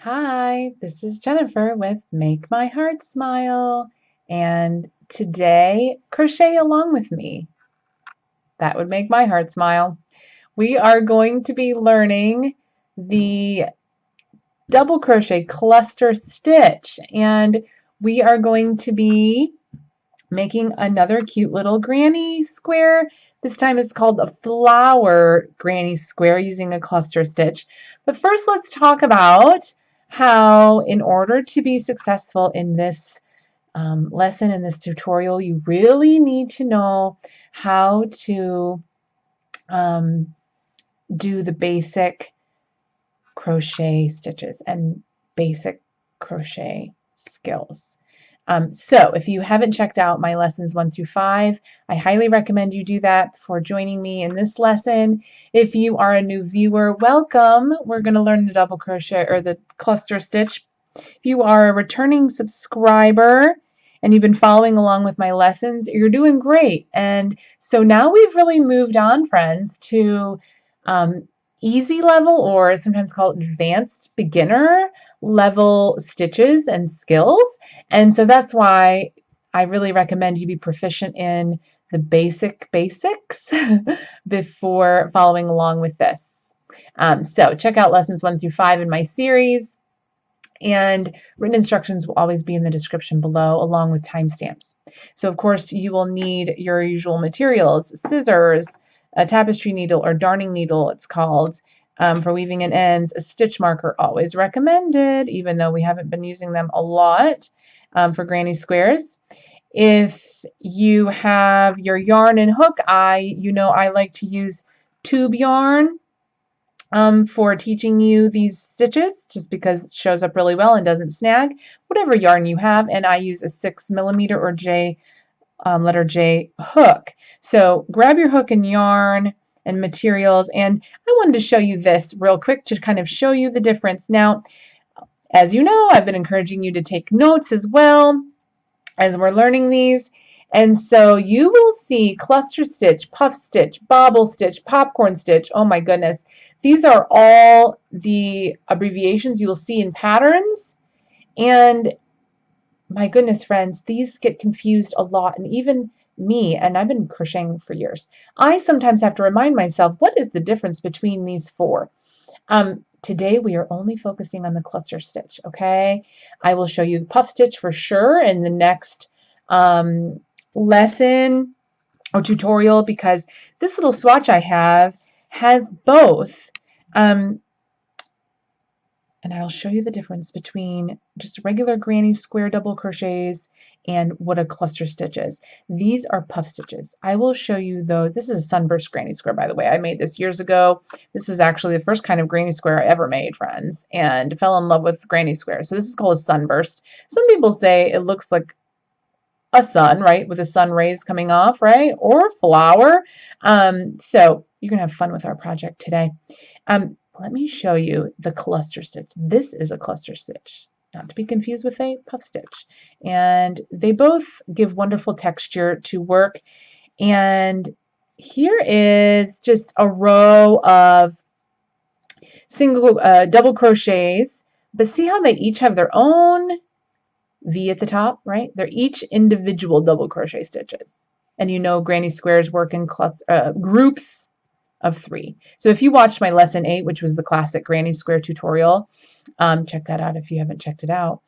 Hi, this is Jennifer with Make My Heart Smile, and today crochet along with me. That would make my heart smile. We are going to be learning the double crochet cluster stitch, and we are going to be making another cute little granny square. This time it's called a flower granny square using a cluster stitch. But first let's talk about how, in order to be successful in this lesson, in this tutorial, you really need to know how to um, do the basic crochet stitches and basic crochet skills. So if you haven't checked out my lessons 1 through 5, I highly recommend you do that before joining me in this lesson. If you are a new viewer, welcome. We're going to learn the double crochet or the cluster stitch. If you are a returning subscriber and you've been following along with my lessons, you're doing great. And so now we've really moved on, friends, to easy level, or sometimes called advanced beginner level stitches and skills. And so that's why I really recommend you be proficient in the basics before following along with this. So check out lessons 1 through 5 in my series, and written instructions will always be in the description below along with timestamps. So of course you will need your usual materials: scissors, a tapestry needle or darning needle it's called, for weaving in ends, a stitch marker, always recommended, even though we haven't been using them a lot for granny squares. If you have your yarn and hook, I like to use tube yarn for teaching you these stitches, just because it shows up really well and doesn't snag. Whatever yarn you have, and I use a 6mm or letter J hook. So grab your hook and yarn and materials, and I wanted to show you this real quick to kind of show you the difference. Now, as you know, I've been encouraging you to take notes as well as we're learning these. And so you will see cluster stitch, puff stitch, bobble stitch, popcorn stitch. Oh my goodness. These are all the abbreviations you will see in patterns. And my goodness, friends, these get confused a lot. And even me, and I've been crocheting for years, I sometimes have to remind myself, what is the difference between these four? Today we are only focusing on the cluster stitch, okay? I will show you the puff stitch for sure in the next lesson or tutorial, because this little swatch I have has both. And I'll show you the difference between just regular granny square double crochets and what a cluster stitch is. These are puff stitches. I will show you those. This is a sunburst granny square, by the way. I made this years ago. This is actually the first kind of granny square I ever made, friends, and fell in love with granny square. So this is called a sunburst. Some people say it looks like a sun, right, with the sun rays coming off, right, or flower. So you're gonna have fun with our project today. Let me show you the cluster stitch. This is a cluster stitch, not to be confused with a puff stitch. And they both give wonderful texture to work. And here is just a row of double crochets, but see how they each have their own V at the top, right? They're each individual double crochet stitches. And granny squares work in groups of 3. So if you watched my lesson 8, which was the classic granny square tutorial, check that out if you haven't checked it out.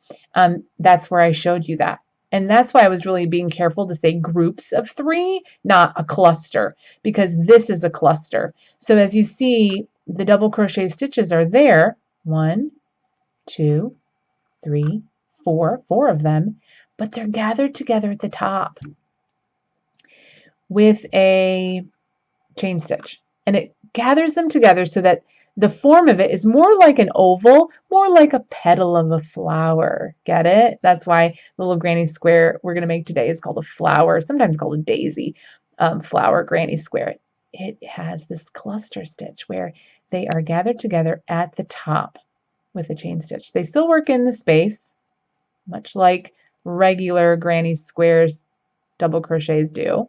That's where I showed you that. And that's why I was really being careful to say groups of 3, not a cluster, because this is a cluster. So as you see, the double crochet stitches are there. 1, 2, 3, 4 of them, but they're gathered together at the top with a chain stitch. And it gathers them together so that the form of it is more like an oval, more like a petal of a flower. Get it? That's why the little granny square we're going to make today is called a flower, sometimes called a daisy flower granny square. It has this cluster stitch where they are gathered together at the top with a chain stitch. They still work in the space, much like regular granny squares double crochets do,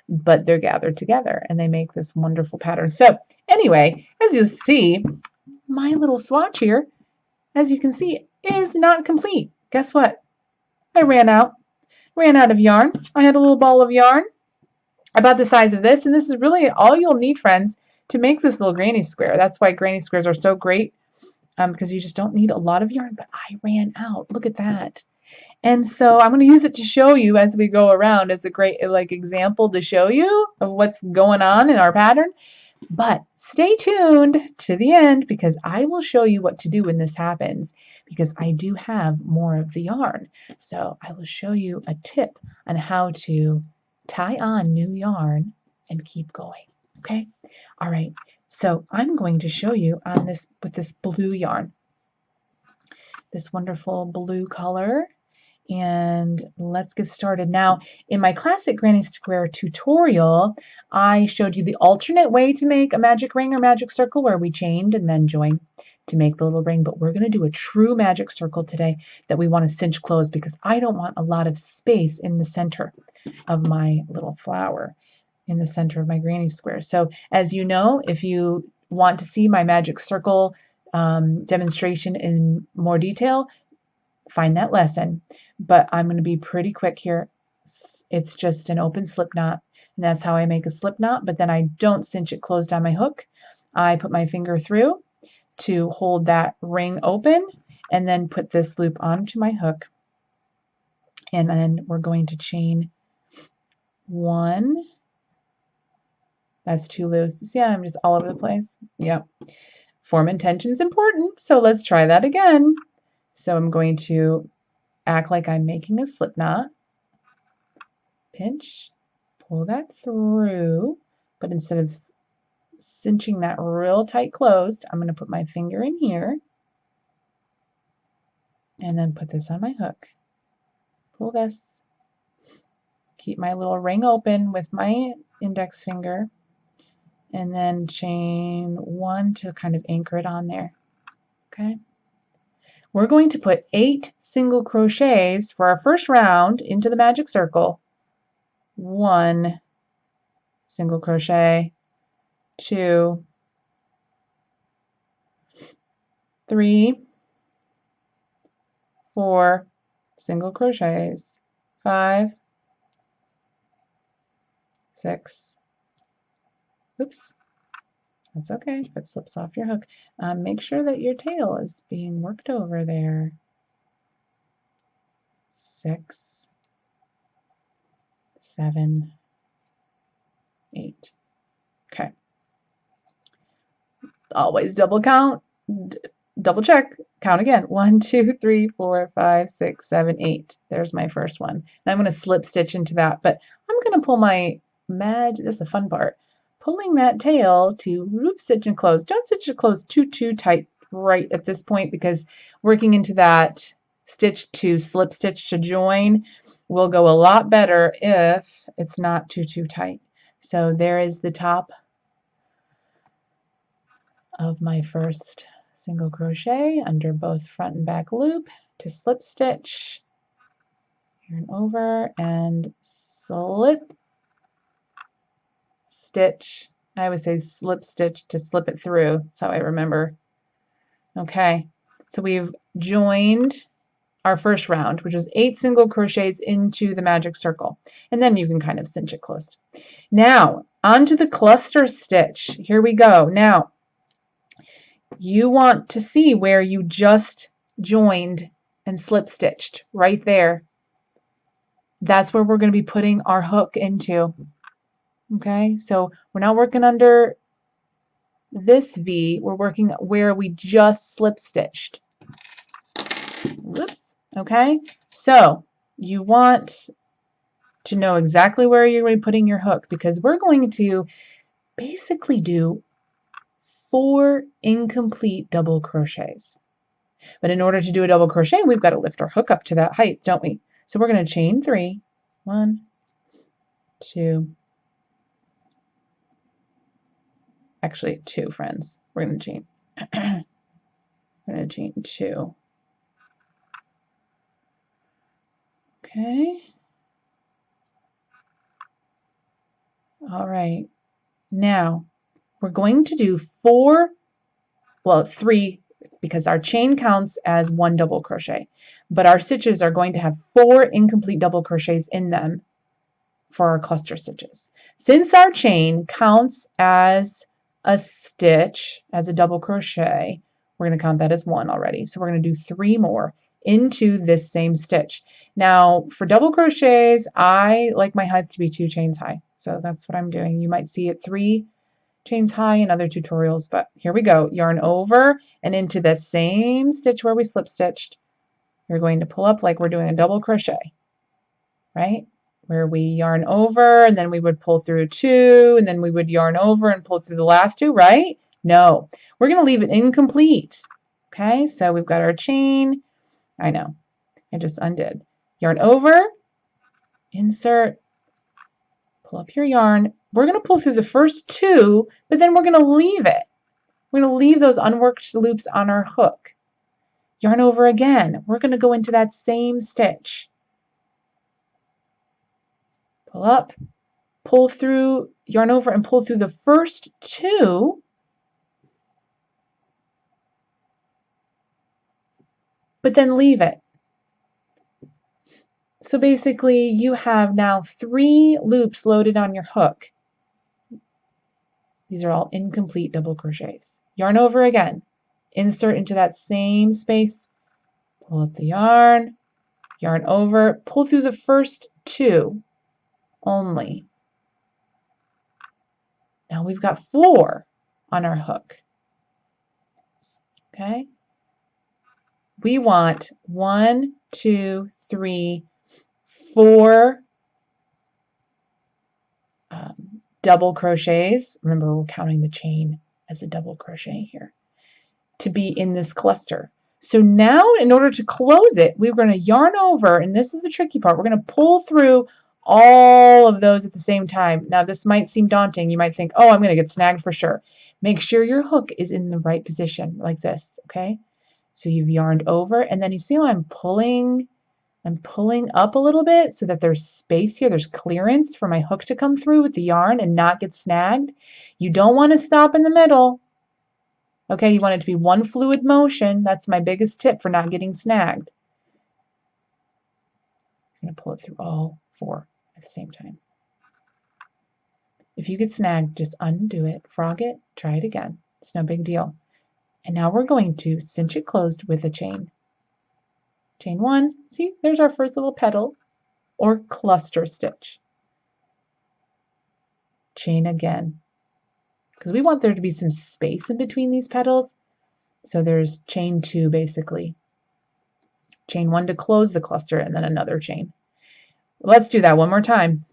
but they're gathered together and they make this wonderful pattern. So anyway, as you see, my little swatch here as you can see, is not complete. Guess what? I ran out of yarn. I had a little ball of yarn about the size of this, and this is really all you'll need, friends, to make this little granny square. That's why granny squares are so great, because you just don't need a lot of yarn, but I ran out. Look at that. And so I'm going to use it to show you as we go around as a great example to show you of what's going on in our pattern. But stay tuned to the end because I will show you what to do when this happens because I do have more of the yarn. So I will show you a tip on how to tie on new yarn and keep going. Okay? All right. So I'm going to show you on this with this blue yarn. This wonderful blue color. And let's get started. Now, in my classic Granny Square tutorial, I showed you the alternate way to make a magic ring or magic circle where we chained and then joined to make the little ring. But we're going to do a true magic circle today that we want to cinch closed because I don't want a lot of space in the center of my little flower, in the center of my Granny Square. So as you know, if you want to see my magic circle demonstration in more detail, find that lesson. But I'm going to be pretty quick here. It's just an open slip knot, and that's how I make a slip knot, but then I don't cinch it closed on my hook. I put my finger through to hold that ring open and then put this loop onto my hook. And then we're going to chain one. That's too loose. See, I'm just all over the place. Yep. Form and tension is important, so let's try that again. So I'm going to act like I'm making a slip knot, pinch, pull that through, but instead of cinching that real tight closed, I'm going to put my finger in here and then put this on my hook. Pull this, keep my little ring open with my index finger, and then chain one to kind of anchor it on there. Okay. We're going to put 8 single crochets for our first round into the magic circle. 1 single crochet, 2, 3, 4 single crochets, 5, 6, oops, that's okay if it slips off your hook. Make sure that your tail is being worked over there. 6, 7, 8. Okay. Always double count, double check, count again. 1, 2, 3, 4, 5, 6, 7, 8. There's my first one. And I'm going to slip stitch into that, but I'm going to pull my this is the fun part. Pulling that tail to loop stitch and close. Don't stitch it close too tight right at this point because working into that stitch to slip stitch to join will go a lot better if it's not too tight. So there is the top of my first single crochet under both front and back loop to slip stitch here and over and slip stitch. I always say slip stitch to slip it through. That's how I remember. Okay, so we've joined our first round, which was 8 single crochets into the magic circle. And then you can kind of cinch it closed. Now, onto the cluster stitch. Here we go. Now, you want to see where you just joined and slip stitched right there. That's where we're going to be putting our hook into. Okay, so we're not working under this V, we're working where we just slip stitched. Whoops. Okay, so you want to know exactly where you're going to be putting your hook because we're going to basically do 4 incomplete double crochets. But in order to do a double crochet, we've got to lift our hook up to that height, don't we? So we're going to chain 3. 1, 2, actually 2, friends. We're going to chain. We're going to chain 2. Okay. All right. Now we're going to do 3 because our chain counts as 1 double crochet, but our stitches are going to have 4 incomplete double crochets in them for our cluster stitches. Since our chain counts as a stitch, as a double crochet, we're going to count that as 1 already. So we're going to do 3 more into this same stitch. Now for double crochets, I like my height to be 2 chains high. So that's what I'm doing. You might see it 3 chains high in other tutorials, but here we go. Yarn over and into that same stitch where we slip stitched. You're going to pull up like we're doing a double crochet, right? Where we yarn over and then we would pull through 2 and then we would yarn over and pull through the last 2, right? No, we're going to leave it incomplete. Okay, so we've got our chain. I know, I just undid. Yarn over, insert, pull up your yarn. We're going to pull through the first 2, but then we're going to leave it. We're going to leave those unworked loops on our hook. Yarn over again. We're going to go into that same stitch. Pull up, pull through, yarn over and pull through the first 2, but then leave it. So basically you have now 3 loops loaded on your hook. These are all incomplete double crochets. Yarn over again, insert into that same space, pull up the yarn, yarn over, pull through the first 2 only. Now we've got 4 on our hook. Okay? We want 1, 2, 3, 4 double crochets. Remember, we're counting the chain as a double crochet here to be in this cluster. So now in order to close it, we're going to yarn over, and this is the tricky part. We're going to pull through all of those at the same time. Now this might seem daunting. You might think, oh, I'm going to get snagged for sure. Make sure your hook is in the right position like this, okay? So you've yarned over, and then you see how I'm pulling up a little bit so that there's space here. There's clearance for my hook to come through with the yarn and not get snagged. You don't want to stop in the middle. Okay, you want it to be one fluid motion. That's my biggest tip for not getting snagged. I'm going to pull it through all 4 at the same time. If you get snagged, just undo it, frog it, try it again. It's no big deal. And now we're going to cinch it closed with a chain. Chain 1, see, there's our first little petal or cluster stitch. Chain again, because we want there to be some space in between these petals. So there's chain 2 basically. Chain 1 to close the cluster and then another chain. Let's do that one more time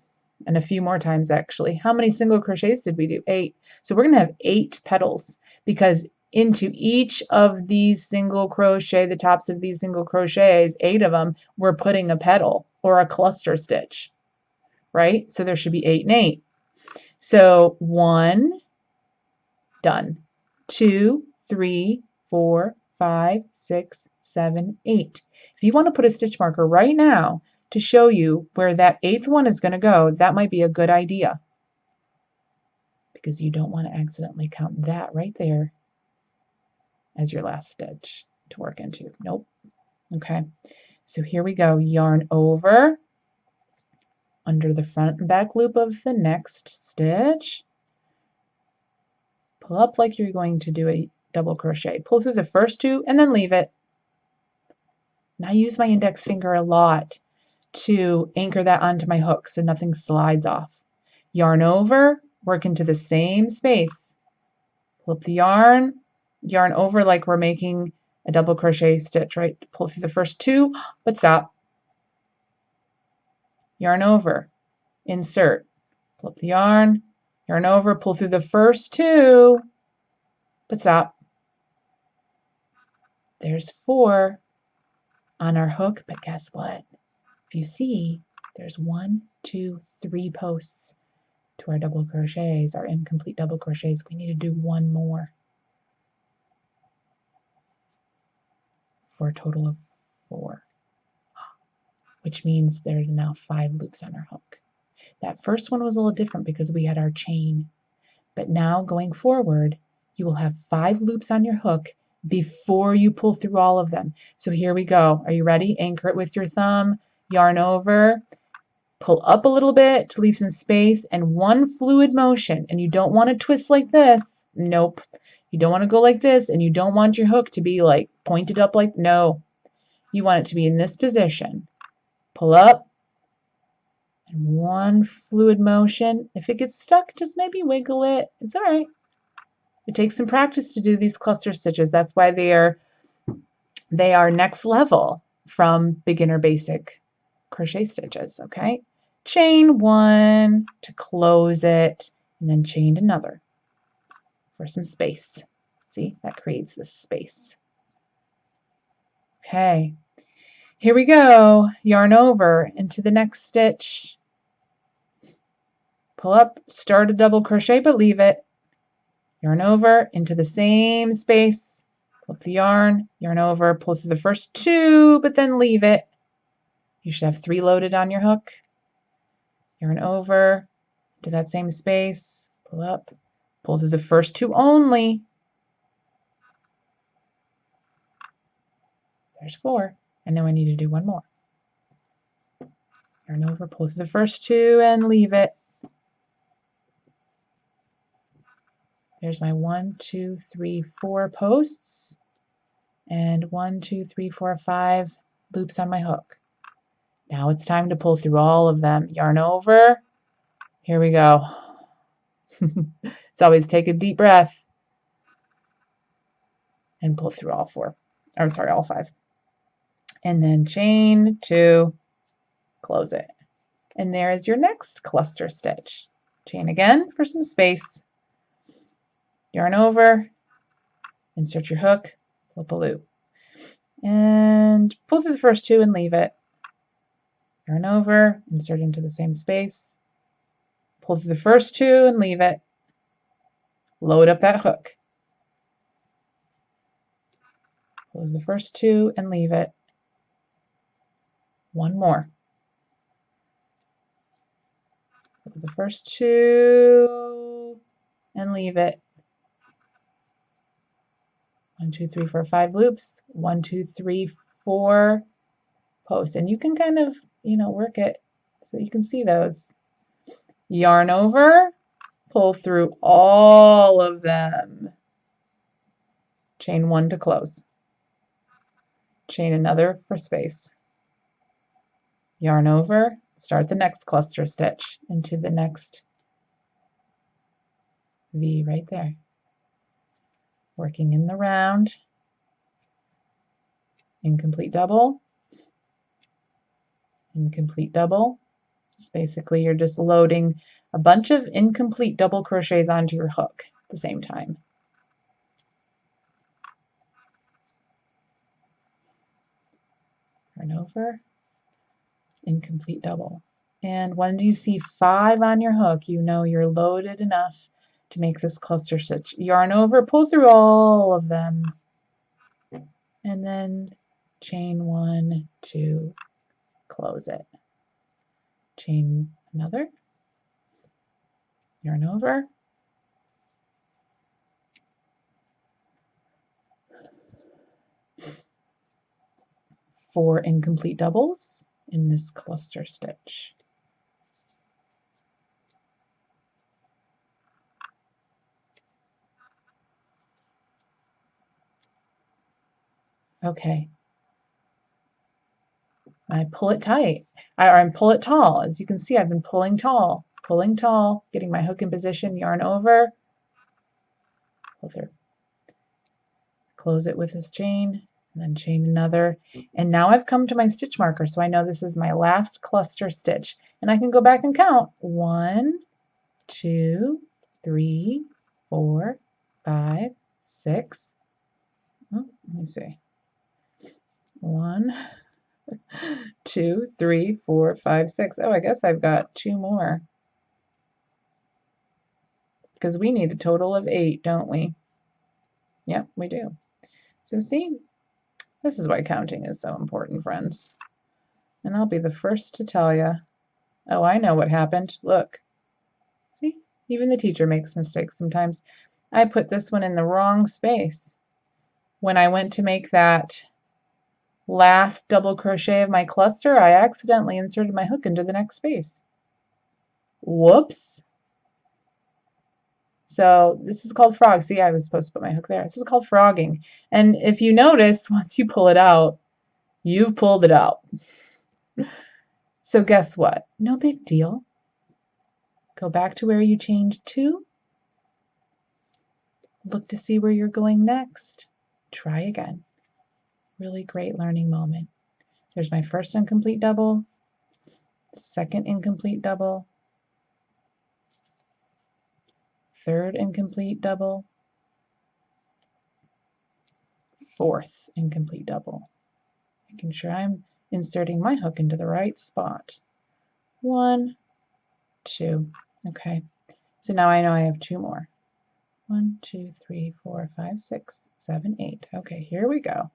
and a few more times actually. How many single crochets did we do? 8. So we're going to have 8 petals because into each of these single crochet, the tops of these single crochets, 8 of them, we're putting a petal or a cluster stitch, right? So there should be 8 and 8. So 1, done. 2, 3, 4, 5, 6, 7, 8. If you want to put a stitch marker right now to show you where that 8th one is going to go, that might be a good idea because you don't want to accidentally count that right there as your last stitch to work into. Nope. Okay, so here we go. Yarn over under the front and back loop of the next stitch. Pull up like you're going to do a double crochet. Pull through the first 2 and then leave it. Now I use my index finger a lot to anchor that onto my hook so nothing slides off. Yarn over, work into the same space. Pull up the yarn, yarn over like we're making a double crochet stitch, right? Pull through the first 2, but stop. Yarn over, insert, pull up the yarn over, pull through the first 2, but stop. There's 4 on our hook, but guess what? If you see, there's 1, 2, 3 posts to our double crochets, our incomplete double crochets. We need to do 1 more for a total of 4, which means there's now 5 loops on our hook. That first one was a little different because we had our chain, but now going forward, you will have 5 loops on your hook before you pull through all of them. So here we go. Are you ready? Anchor it with your thumb, yarn over, pull up a little bit to leave some space, and one fluid motion. And you don't want to twist like this. Nope. You don't want to go like this, and you don't want your hook to be like pointed up like, no. You want it to be in this position. Pull up, and one fluid motion. If it gets stuck, just maybe wiggle it. It's all right. It takes some practice to do these cluster stitches. That's why they are next level from beginner basic crochet stitches, okay? Chain one to close it, and then chain another for some space. See, that creates this space. Okay, here we go. Yarn over into the next stitch. Pull up, start a double crochet, but leave it. Yarn over into the same space. Pull up the yarn over, pull through the first two, but then leave it. You should have 3 loaded on your hook. Yarn over to that same space, pull up, pull through the first 2 only. There's 4, and now I need to do 1 more. Yarn over, pull through the first 2 and leave it. There's my 1, 2, 3, 4 posts, and 1, 2, 3, 4, 5 loops on my hook. Now it's time to pull through all of them. Yarn over. Here we go. It's always take a deep breath and pull through all 4. I'm sorry, all 5. And then chain 2, close it. And there is your next cluster stitch. Chain again for some space. Yarn over, insert your hook, flip a loop. And pull through the first 2 and leave it. Yarn over, insert into the same space. Pull through the first 2 and leave it. Load up that hook. Pull through the first 2 and leave it. 1 more. Pull through the first 2 and leave it. 1, 2, 3, 4, 5 loops. 1, 2, 3, 4 posts. And you can kind of, work it so you can see those. Yarn over, pull through all of them. Chain 1 to close. Chain another for space. Yarn over, start the next cluster stitch into the next V right there. Working in the round, incomplete double, incomplete double. Just basically you're just loading a bunch of incomplete double crochets onto your hook at the same time. Yarn over, incomplete double. And when you see 5 on your hook, you know you're loaded enough to make this cluster stitch. Yarn over, pull through all of them, and then chain 1 to close it. Chain another, yarn over, four incomplete doubles in this cluster stitch. Okay. I pull it tight, or pull it tall. As you can see, I've been pulling tall, getting my hook in position, yarn over, pull through. Close it with this chain, and then chain another. And now I've come to my stitch marker, so I know this is my last cluster stitch. And I can go back and count. 1, 2, 3, 4, 5, 6. Oh, let me see. 1, 2, 3, 4, 5, 6. Oh, I guess I've got 2 more. Because we need a total of 8, don't we? Yep, we do. So see, this is why counting is so important, friends. And I'll be the first to tell you. Oh, I know what happened. Look. See, even the teacher makes mistakes sometimes. I put this one in the wrong space. when I went to make that last double crochet of my cluster, I accidentally inserted my hook into the next space. Whoops. So this is called frog. See, I was supposed to put my hook there. This is called frogging. And if you notice, once you pull it out, you've pulled it out. So guess what? No big deal. Go back to where you chained to. Look to see where you're going next. Try again. Really great learning moment. There's my first incomplete double, second incomplete double, third incomplete double, fourth incomplete double. Making sure I'm inserting my hook into the right spot. 1, 2. Okay, so now I know I have 2 more. 1, 2, 3, 4, 5, 6, 7, 8. Okay, here we go.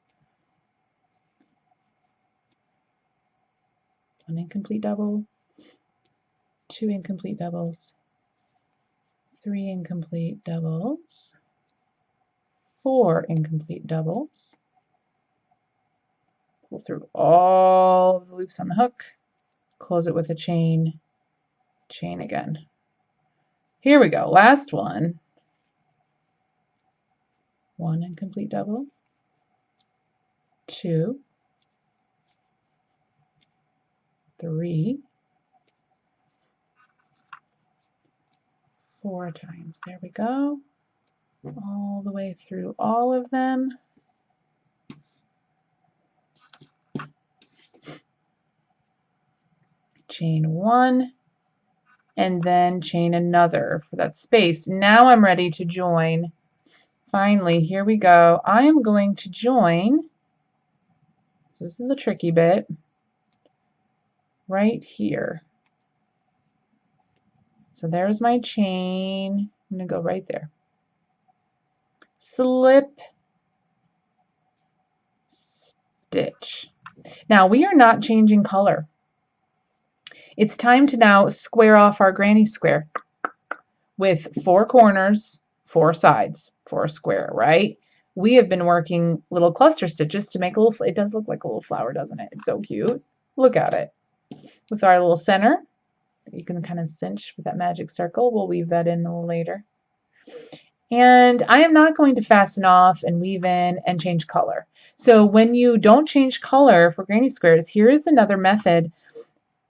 1 incomplete double, 2 incomplete doubles, 3 incomplete doubles, 4 incomplete doubles. Pull through all of the loops on the hook, close it with a chain, chain again. Here we go, last one. 1 incomplete double, 2, 3, 4 times. There we go. All the way through all of them. Chain 1, and then chain another for that space. Now I'm ready to join. Finally, here we go. I am going to join, this is the tricky bit, right here. So there's my chain. I'm going to go right there. Slip, stitch. Now we are not changing color. It's time to now square off our granny square with 4 corners, 4 sides for a square, right? We have been working little cluster stitches to make a little, it does look like a little flower, doesn't it? It's so cute. Look at it. With our little center, you can kind of cinch with that magic circle. We'll weave that in a little later. And I am not going to fasten off and weave in and change color. So when you don't change color for granny squares, here is another method.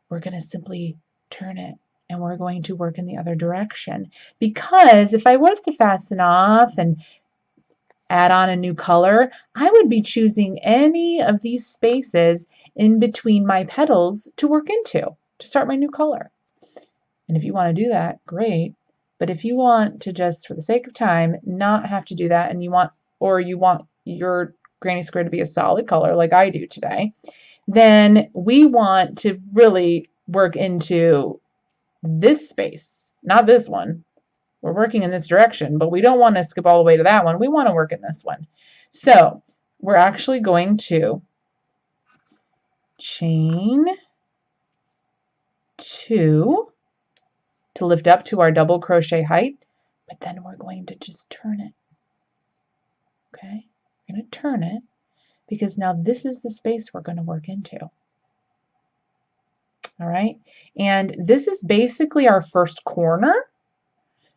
We're going to simply turn it and we're going to work in the other direction. Because if I was to fasten off and add on a new color, I would be choosing any of these spaces in between my petals to work into to start my new color. And if you want to do that, great. But if you want to just, for the sake of time, not have to do that, and you want your granny square to be a solid color like I do today, then we want to really work into this space, not this one. We're working in this direction, but we don't want to skip all the way to that one. We want to work in this one. So we're actually going to chain 2 to lift up to our double crochet height, but then we're going to just turn it. Okay, we're going to turn it because now this is the space we're going to work into. All right, and this is basically our first corner.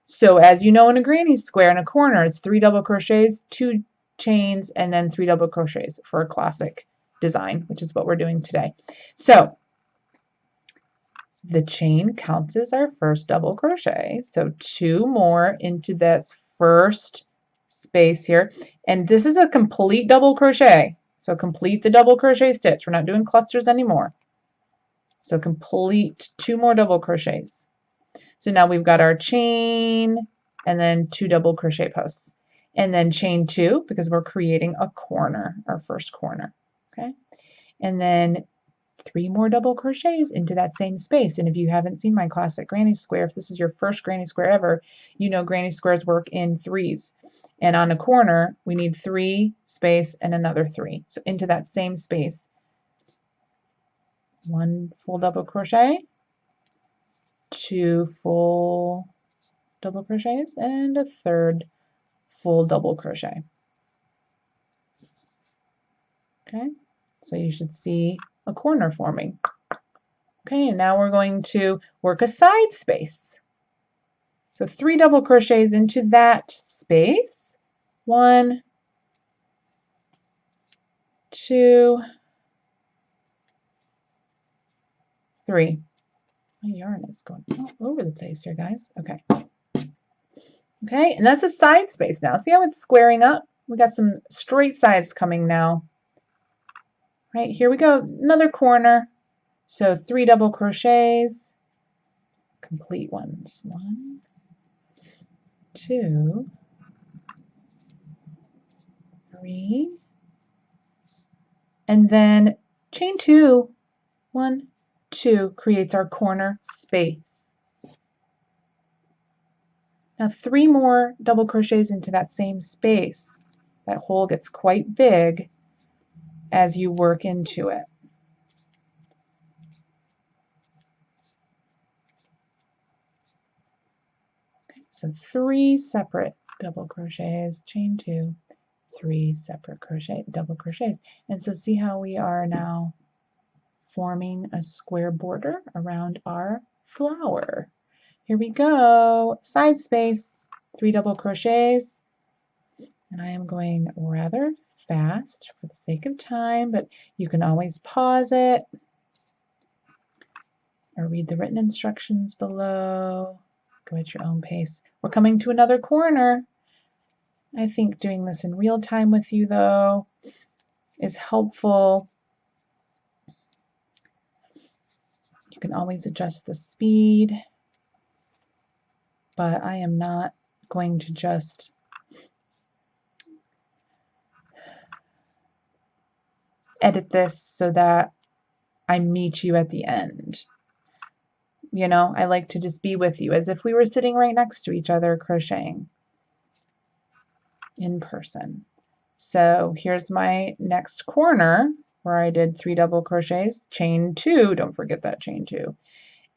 So as you know, in a granny square, in a corner, it's 3 double crochets, 2 chains, and then 3 double crochets for a classic design, which is what we're doing today. So the chain counts as our first double crochet. So 2 more into this first space here. And this is a complete double crochet. So complete the double crochet stitch. We're not doing clusters anymore. So complete 2 more double crochets. So now we've got our chain and then 2 double crochet posts. And then chain 2 because we're creating a corner, our first corner. Okay. And then 3 more double crochets into that same space. And if you haven't seen my classic granny square, if this is your first granny square ever, you know granny squares work in 3s. And on a corner, we need 3 space and another 3. So into that same space, 1 full double crochet, 2 full double crochets, and a third full double crochet. Okay, so you should see a corner forming. Okay, and now we're going to work a side space. So 3 double crochets into that space. 1, 2, 3. My yarn is going all over the place here, guys. Okay. Okay, and that's a side space now. See how it's squaring up? We got some straight sides coming now. Right, here we go. Another corner. So 3 double crochets, complete ones. 1, 2, 3, and then chain 2. 1, 2 creates our corner space. Now 3 more double crochets into that same space. That hole gets quite big as you work into it. Okay, so 3 separate double crochets, chain 2, 3 separate double crochets. And so see how we are now forming a square border around our flower. Here we go, side space, 3 double crochets, and I am going rather fast for the sake of time, but you can always pause it or read the written instructions below. Go at your own pace. We're coming to another corner. I think doing this in real time with you, though, is helpful. You can always adjust the speed, but I am not going to just edit this so that I meet you at the end. You know, I like to just be with you as if we were sitting right next to each other crocheting in person. So here's my next corner where I did 3 double crochets, chain 2, don't forget that chain 2,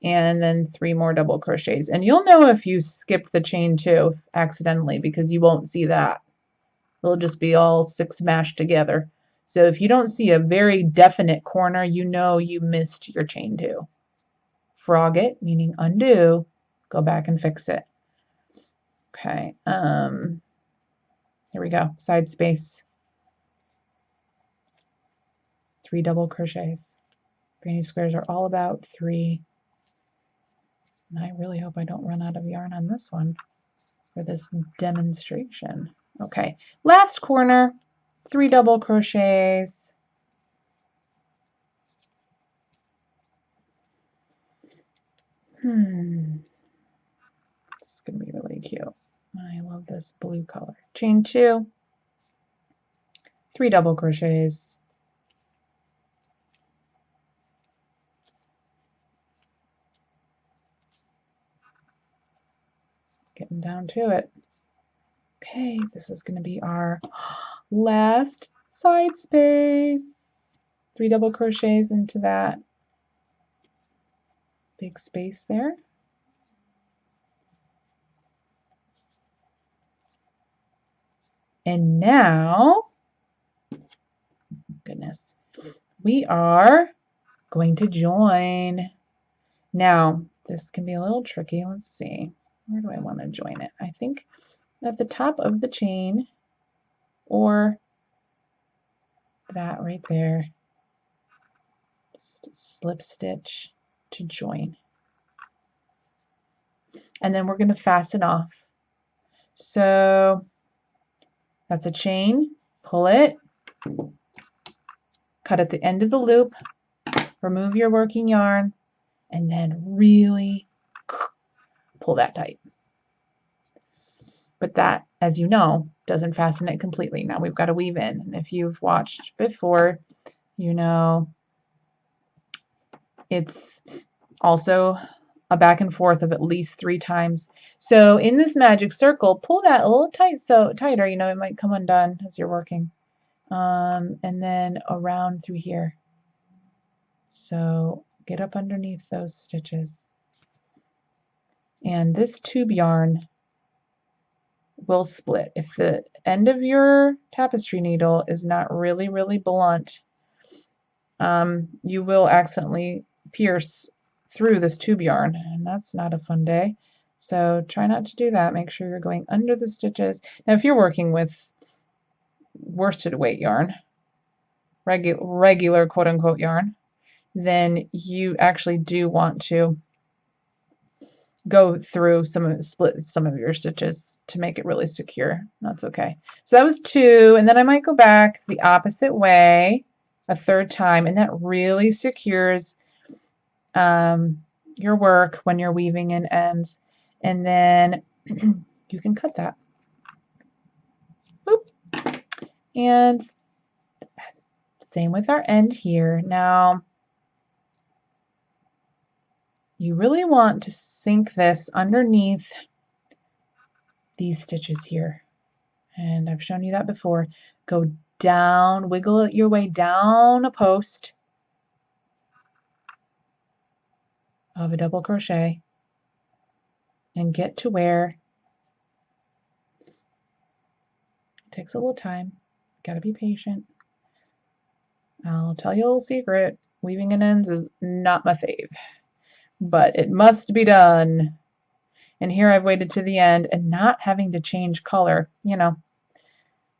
and then 3 more double crochets. And you'll know if you skipped the chain 2 accidentally because you won't see that. It'll just be all 6 mashed together. So if you don't see a very definite corner, you know you missed your chain 2. Frog it, meaning undo, go back and fix it. Okay, here we go, side space, 3 double crochets. Granny squares are all about 3. And I really hope I don't run out of yarn on this one for this demonstration. Okay, last corner, 3 double crochets. This is going to be really cute. I love this blue color. Chain 2, 3 double crochets. Getting down to it. Okay, this is going to be our last side space. 3 double crochets into that big space there. And now, goodness, we are going to join. Now, this can be a little tricky. Let's see. Where do I want to join it? I think at the top of the chain or that right there. Just a slip stitch to join. And then we're going to fasten off. So that's a chain, pull it, cut at the end of the loop, remove your working yarn, and then really pull that tight. But that, as you know, doesn't fasten it completely. Now we've got to weave in. And if you've watched before, you know it's also a back and forth of at least 3 times. So in this magic circle, pull that a little tight, so tighter, you know, it might come undone as you're working. And then around through here. So get up underneath those stitches. And this tube yarn will split. If the end of your tapestry needle is not really, really blunt, you will accidentally pierce through this tube yarn, and that's not a fun day. So try not to do that. Make sure you're going under the stitches. Now, if you're working with worsted weight yarn, regular quote-unquote yarn, then you actually do want to go through split some of your stitches to make it really secure. That's okay. So that was 2, and then I might go back the opposite way a 3rd time, and that really secures your work when you're weaving in ends. And then you can cut that. Boop. And same with our end here. Now, you really want to sink this underneath these stitches here. And I've shown you that before. Go down, wiggle your way down a post of a double crochet and get to where it takes a little time. Gotta be patient. I'll tell you a little secret. Weaving in ends is not my fave, but it must be done. And here I've waited to the end and not having to change color. You know,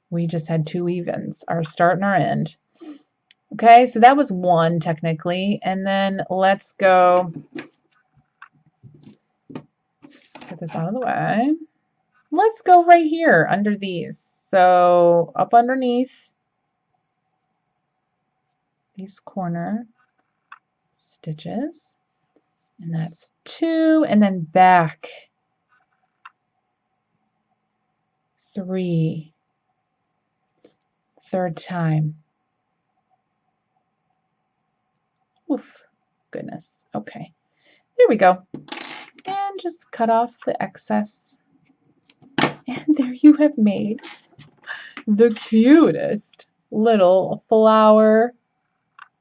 we just had 2 weave-ins, our start and our end. Okay, so that was 1 technically, and then let's go get this out of the way. Let's go right here under these. So up underneath these corner stitches, and that's 2, and then back 3, 3rd time. Oof, goodness. Okay, there we go. And just cut off the excess. And there you have made the cutest little flower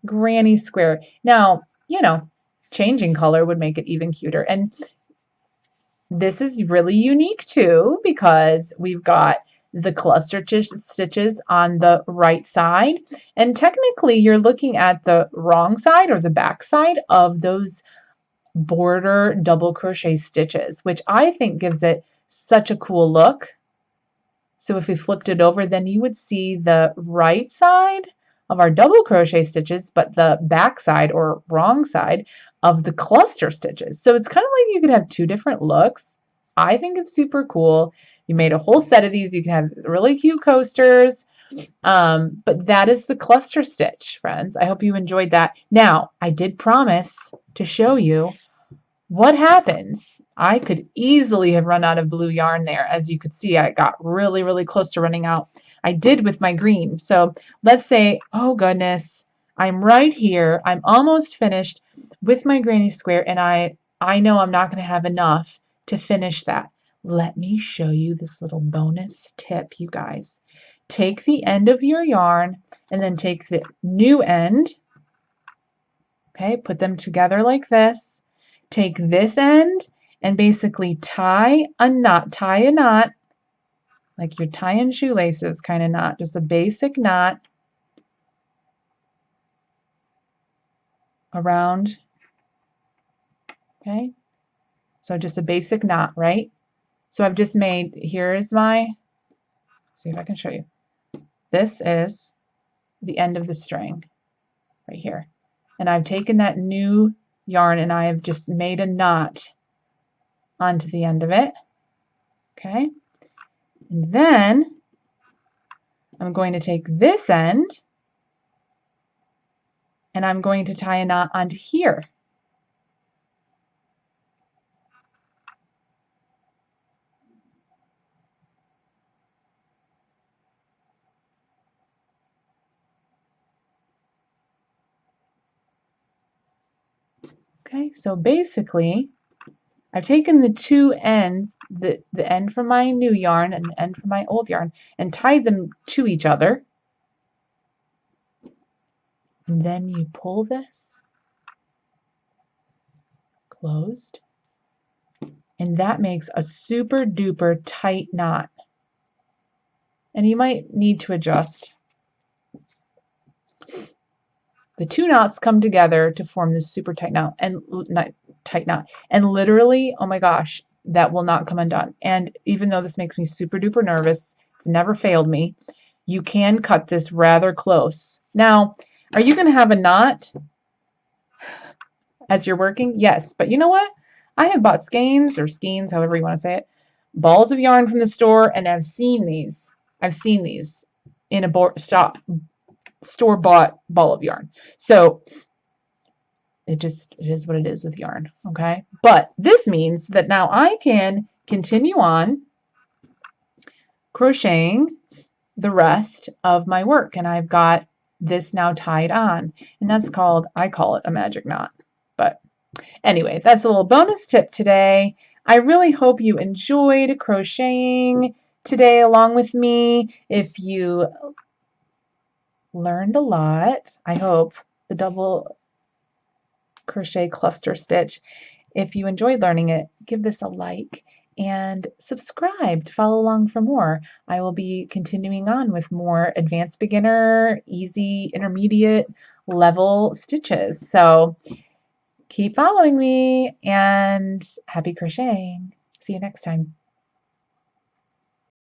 granny square. Now, you know, changing color would make it even cuter. And this is really unique too, because we've got the cluster stitches on the right side, and technically you're looking at the wrong side or the back side of those border double crochet stitches, which I think gives it such a cool look. So if we flipped it over, then you would see the right side of our double crochet stitches, but the back side or wrong side of the cluster stitches. So it's kind of like you could have 2 different looks. I think it's super cool. You made a whole set of these. You can have really cute coasters. But that is the cluster stitch, friends. I hope you enjoyed that. Now, I did promise to show you what happens. I could easily have run out of blue yarn there. As you could see, I got really, really close to running out. I did with my green. So let's say, oh goodness, I'm right here. I'm almost finished with my granny square, and I know I'm not going to have enough to finish that. Let me show you this little bonus tip, you guys. Take the end of your yarn and then take the new end. Okay, put them together like this. Take this end and basically tie a knot like you're tying shoelaces kind of knot, just a basic knot around. Okay, so just a basic knot, right? So I've just made, here's my, see if I can show you. This is the end of the string right here. And I've taken that new yarn and I have just made a knot onto the end of it. Okay. And then I'm going to take this end and I'm going to tie a knot onto here. Okay, so basically I've taken the 2 ends, the end from my new yarn and the end from my old yarn, and tied them to each other. And then you pull this closed, and that makes a super duper tight knot. And you might need to adjust The two knots come together to form this super tight knot, and not tight knot. And literally, oh my gosh, that will not come undone. And even though this makes me super duper nervous, it's never failed me, you can cut this rather close. Now, are you going to have a knot as you're working? Yes, but you know what? I have bought skeins, or skeins, however you want to say it, balls of yarn from the store, and I've seen these. I've seen these in a store-bought ball of yarn. So it is what it is with yarn, okay? But this means that now I can continue on crocheting the rest of my work, and I've got this now tied on, and that's called, I call it a magic knot. But anyway, that's a little bonus tip today. I really hope you enjoyed crocheting today along with me. If you learned a lot, I hope, the double crochet cluster stitch. If you enjoyed learning it, give this a like and subscribe to follow along for more. I will be continuing on with more advanced beginner, easy, intermediate level stitches. So keep following me and happy crocheting. See you next time.